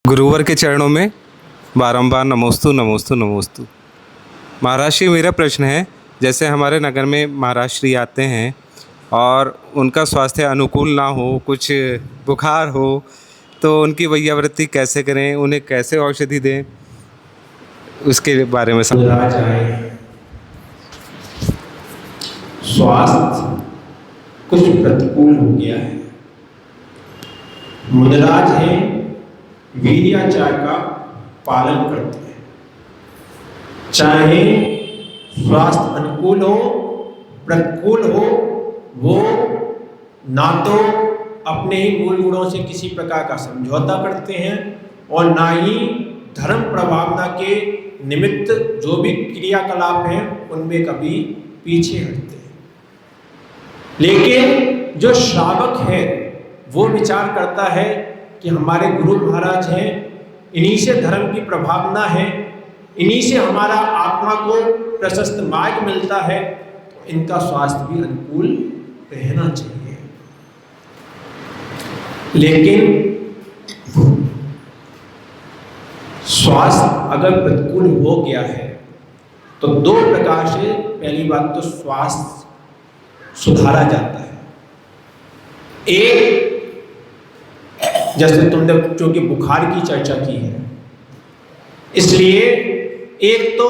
गुरुवर के चरणों में बारंबार नमोस्तु नमोस्तु नमोस्तु। महाराज श्री, मेरा प्रश्न है, जैसे हमारे नगर में महाराज श्री आते हैं और उनका स्वास्थ्य अनुकूल ना हो, कुछ बुखार हो, तो उनकी वैयावृत्ति कैसे करें, उन्हें कैसे औषधि दें, उसके बारे में मुद्राज आए, स्वास्थ्य कुछ प्रतिकूल हो गया है। मुद्राज है, वीर्याचार का पालन करते हैं, चाहे स्वास्थ्य अनुकूल हो प्रतिकूल हो, वो ना तो अपने ही मूल गुणों से किसी प्रकार का समझौता करते हैं और ना ही धर्म प्रभावना के निमित्त जो भी क्रियाकलाप हैं उनमें कभी पीछे हटते हैं। लेकिन जो श्रावक है वो विचार करता है कि हमारे गुरु महाराज हैं, इन्हीं से धर्म की प्रभावना है, इन्हीं से हमारा आत्मा को प्रशस्त मार्ग मिलता है, तो इनका स्वास्थ्य भी अनुकूल रहना चाहिए। लेकिन स्वास्थ्य अगर प्रतिकूल हो गया है तो दो प्रकार से, पहली बात तो स्वास्थ्य सुधारा जाता है। एक, जैसे तुमने चूंकि बुखार की चर्चा की है, इसलिए एक तो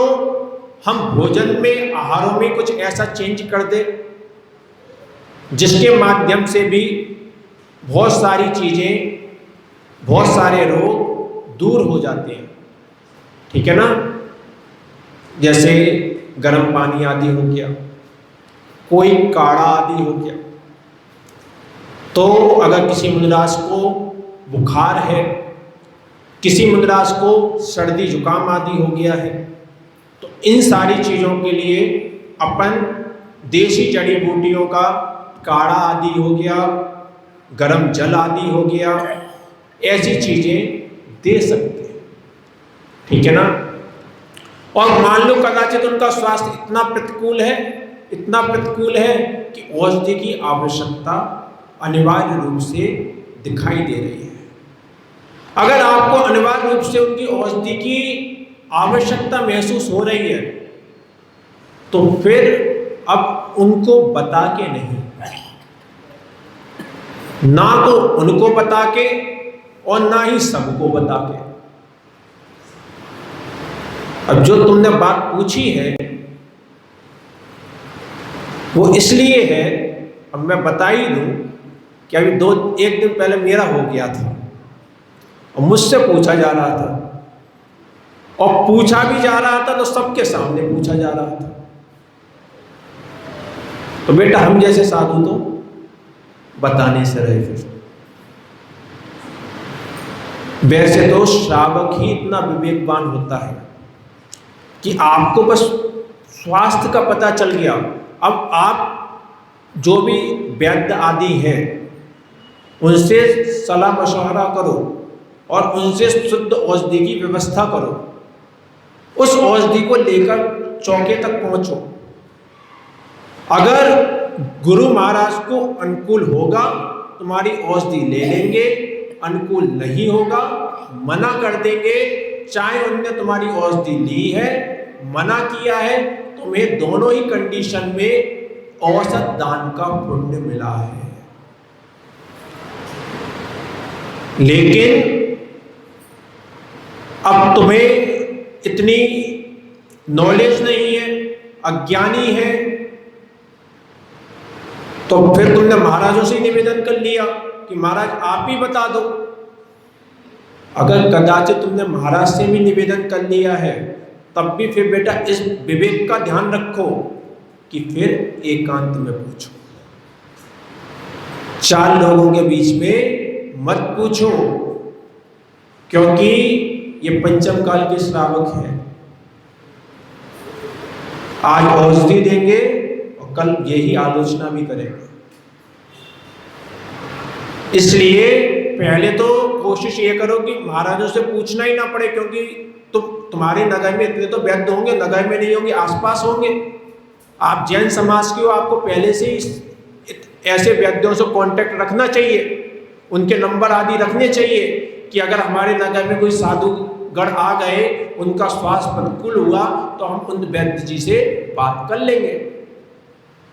हम भोजन में, आहारों में कुछ ऐसा चेंज कर दे जिसके माध्यम से भी बहुत सारी चीजें, बहुत सारे रोग दूर हो जाते हैं। ठीक है ना? जैसे गर्म पानी आदि हो गया, कोई काढ़ा आदि हो गया। तो अगर किसी मुनिराज को बुखार है, किसी मुनिराज को सर्दी जुकाम आदि हो गया है, तो इन सारी चीज़ों के लिए अपन देसी जड़ी बूटियों का काढ़ा आदि हो गया, गरम जल आदि हो गया, ऐसी चीज़ें दे सकते हैं। ठीक है ना? और मान लो कदाचित उनका स्वास्थ्य इतना प्रतिकूल है, इतना प्रतिकूल है कि औषधि की आवश्यकता अनिवार्य रूप से दिखाई दे रही है। अगर आपको अनिवार्य रूप से उनकी औषधि की आवश्यकता महसूस हो रही है, तो फिर अब उनको बता के नहीं, ना तो उनको बता के और ना ही सबको बता के। अब जो तुमने बात पूछी है वो इसलिए है, अब मैं बता ही दूं कि अभी एक दिन पहले मेरा हो गया था और मुझसे पूछा जा रहा था, और पूछा भी जा रहा था तो सबके सामने पूछा जा रहा था। तो बेटा हम जैसे साधु तो बताने से रहे। फिर वैसे तो श्रावक ही इतना विवेकवान होता है कि आपको बस स्वास्थ्य का पता चल गया, अब आप जो भी वैद्य आदि हैं उनसे सलाह मशवरा करो और उनसे शुद्ध औषधि की व्यवस्था करो। उस औषधि को लेकर चौके तक पहुंचो। अगर गुरु महाराज को अनुकूल होगा तुम्हारी औषधि ले लेंगे, अनुकूल नहीं होगा मना कर देंगे। चाहे उनने तुम्हारी औषधि ली है, मना किया है, तुम्हें दोनों ही कंडीशन में औसत दान का पुण्य मिला है। लेकिन अब तुम्हें इतनी नॉलेज नहीं है, अज्ञानी है, तो फिर तुमने महाराजों से निवेदन कर लिया कि महाराज आप ही बता दो। अगर कदाचित तुमने महाराज से भी निवेदन कर लिया है, तब भी फिर बेटा इस विवेक का ध्यान रखो कि फिर एकांत में पूछो। 4 लोगों के बीच में मत पूछो, क्योंकि ये पंचम काल के श्रावक हैं। आज औषधि देंगे और कल यही आलोचना भी करेंगे। इसलिए पहले तो कोशिश ये करो कि महाराजों से पूछना ही ना पड़े, क्योंकि तुम्हारे नगर में इतने तो वैद्य होंगे, नगर में नहीं होंगे, आसपास होंगे। आप जैन समाज के हो, आपको पहले से ही ऐसे वैद्यों से कांटेक्ट रखना चाहिए, उनके नंबर आदि रखने चाहिए कि अगर हमारे नगर में कोई साधुगण आ गए, उनका स्वास्थ्य प्रतिकूल हुआ, तो हम उन वैद्य जी से बात कर लेंगे।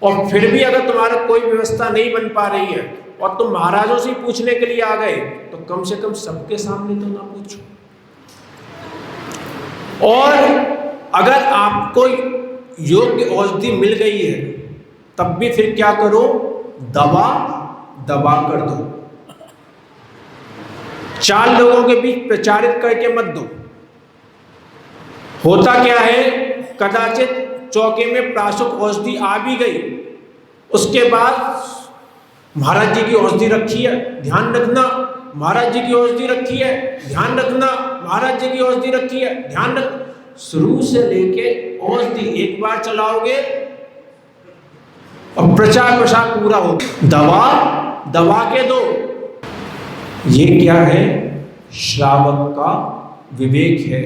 और फिर भी अगर तुम्हारा कोई व्यवस्था नहीं बन पा रही है और तुम महाराजों से पूछने के लिए आ गए, तो कम से कम सबके सामने तो ना पूछो। और अगर आपको योग्य औषधि मिल गई है, तब भी फिर क्या करो, दबा कर दो। 4 लोगों के बीच प्रचारित करके मत दो। होता क्या है, कदाचित चौके में प्राशुक औषधि आ भी गई, उसके बाद महाराज जी की औषधि रखी है, ध्यान रखना, महाराज जी की औषधि रखी है, ध्यान रखना, महाराज जी की औषधि रखी है, ध्यान रख। शुरू से लेके औषधि एक बार चलाओगे और प्रचार प्रसार पूरा हो, दबा के दो। ये क्या है, श्रावक का विवेक है,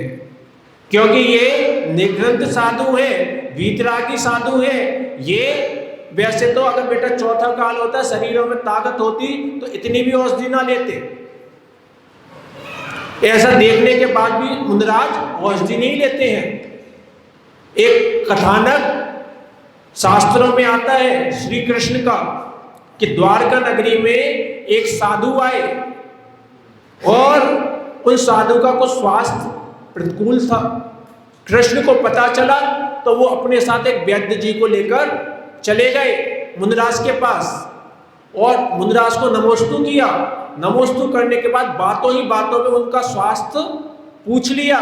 क्योंकि ये निग्रंथ साधु है, वीतरागी साधु है। ये वैसे तो अगर बेटा चौथा काल होता, शरीरों में ताकत होती, तो इतनी भी औषधि ना लेते। ऐसा देखने के बाद भी मुनिराज औषधि नहीं लेते हैं। एक कथानक शास्त्रों में आता है श्री कृष्ण का, कि द्वारका नगरी में एक साधु आए और उन साधु का कुछ स्वास्थ्य प्रतिकूल था। कृष्ण को पता चला तो वो अपने साथ एक वैद्य जी को लेकर चले गए मुनिराज के पास और मुनिराज को नमोस्तु किया। नमोस्तु करने के बाद बातों ही बातों में उनका स्वास्थ्य पूछ लिया,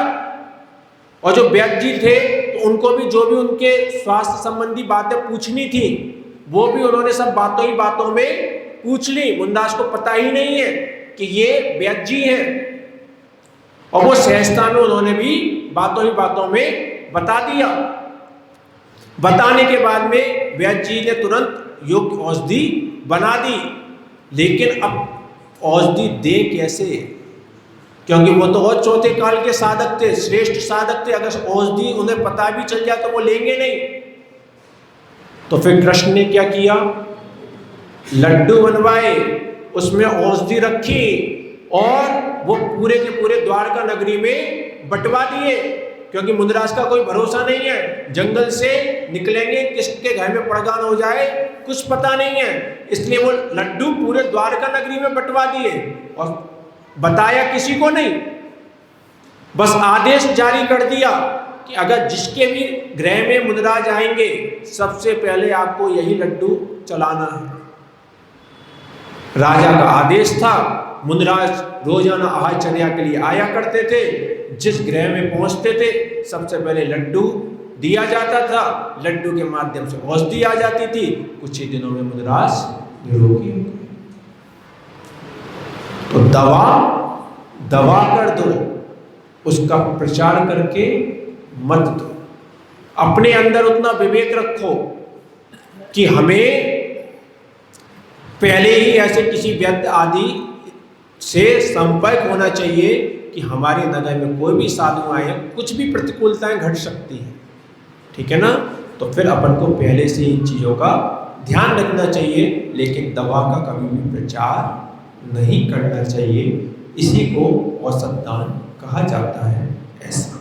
और जो वैद्य जी थे तो उनको भी जो भी उनके स्वास्थ्य संबंधी बातें पूछनी थी, वो भी उन्होंने सब बातों ही बातों में पूछ ली। मुनिराज को पता ही नहीं है कि ये वैद्य जी हैं, और वो सहजता में उन्होंने भी बातों ही बातों में बता दिया। बताने के बाद में वैद्य जी ने तुरंत योग्य औषधि बना दी। लेकिन अब औषधि दे कैसे, क्योंकि वो तो और चौथे काल के साधक थे, श्रेष्ठ साधक थे। अगर औषधि उन्हें पता भी चल जाए तो वो लेंगे नहीं। तो फिर कृष्ण ने क्या किया, लड्डू बनवाए, उसमें औषधि रखी और वो पूरे के पूरे द्वारका नगरी में बंटवा दिए। क्योंकि मुनिराज का कोई भरोसा नहीं है, जंगल से निकलेंगे, किसके घर में पड़गान हो जाए कुछ पता नहीं है। इसलिए वो लड्डू पूरे द्वारका नगरी में बंटवा दिए और बताया किसी को नहीं, बस आदेश जारी कर दिया कि अगर जिसके भी गृह में मुनिराज आएंगे, सबसे पहले आपको यही लड्डू चलाना है। राजा का आदेश था। मुनिराज रोजाना आहारचर्या के लिए आया करते थे। जिस गृह में पहुंचते थे, सबसे पहले लड्डू दिया जाता था। लड्डू के माध्यम से औषधि आ जाती थी। कुछ ही दिनों में मुनिराज निरोगी हो गए। तो दवा कर दो, उसका प्रचार करके मत दो। अपने अंदर उतना विवेक रखो कि हमें पहले ही ऐसे किसी वैद्य आदि से संपर्क होना चाहिए कि हमारे नगर में कोई भी साधु आए, कुछ भी प्रतिकूलताएं घट सकती हैं, ठीक है ना। तो फिर अपन को पहले से इन चीज़ों का ध्यान रखना चाहिए, लेकिन दवा का कभी भी प्रचार नहीं करना चाहिए। इसी को औषध दान कहा जाता है। ऐसा